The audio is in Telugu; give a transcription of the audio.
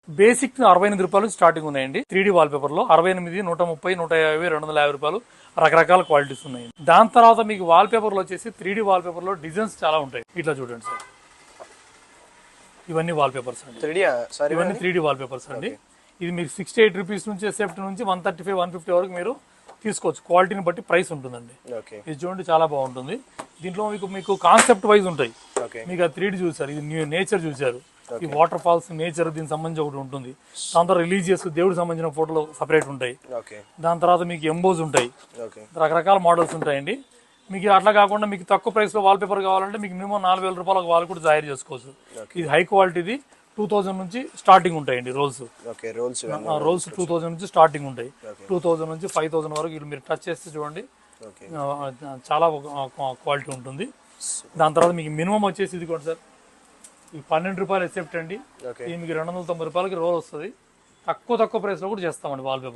బేసిక్ 68 రూపాయలు స్టార్టింగ్ ఉన్నాయండి. 3D వాల్ పేపర్ లో 68, 130, 150, 250 రూపాయలు రకరకాల క్వాలిటీస్ ఉన్నాయి. దాని తర్వాత మీకు వాల్ పేపర్ లో వచ్చేసి 3D వాల్ పేపర్ లో డిజైన్స్ చాలా ఉంటాయి. ఇట్లా చూడండి సార్, ఇవన్నీ వాల్ పేపర్స్ అండి. ఇవన్నీ 3D వాల్ పేపర్స్ అండి. ఇది మీకు 68 రూపీస్ నుంచి సేఫ్టీ నుంచి 135, 150 వరకు మీరు తీసుకోవచ్చు. క్వాలిటీని బట్టి ప్రైస్ ఉంటుందండి. ఇది చూడండి చాలా బాగుంటుంది. దీంట్లో మీకు కాన్సెప్ట్ వైజ్ ఉంటాయి. మీకు ఆ 3D చూసారు, ఇది నేచర్ చూసారు, ఈ వాటర్ ఫాల్స్ నేచర్ దీనికి సంబంధించి ఒకటి ఉంటుంది. దాని తర్వాత రిలీజియస్ దేవుడికి సంబంధించిన ఫోటోలు సపరేట్ ఉంటాయి. దాని తర్వాత మీకు ఎంబోస్ ఉంటాయి, రకరకాల మోడల్స్ ఉంటాయండి. మీకు అట్లా కాకుండా మీకు తక్కువ ప్రైస్ లో వాల్ పేపర్ కావాలంటే మీకు మినిమం 4000 రూపాయలకు వాల్ కూడా తయారు చేసుకోవచ్చు. ఇది హై క్వాలిటీది 2000 నుంచి స్టార్టింగ్ ఉంటాయండి. రోల్స్ 2000 నుంచి స్టార్టింగ్ ఉంటాయి. 2000 నుంచి 5000 వరకు మీరు టచ్ చేస్తే చూడండి చాలా క్వాలిటీ ఉంటుంది. దాని తర్వాత మీకు మినిమం వచ్చేసి ఇది కూడా సార్, ఈ 12 రూపాయలు ఎక్సెప్ట్ అండి. ఇది మీకు 290 రూపాయలకి రోల్ వస్తుంది. తక్కువ ప్రైస్ లో కూడా చేస్తామండి వాల్ పేపర్.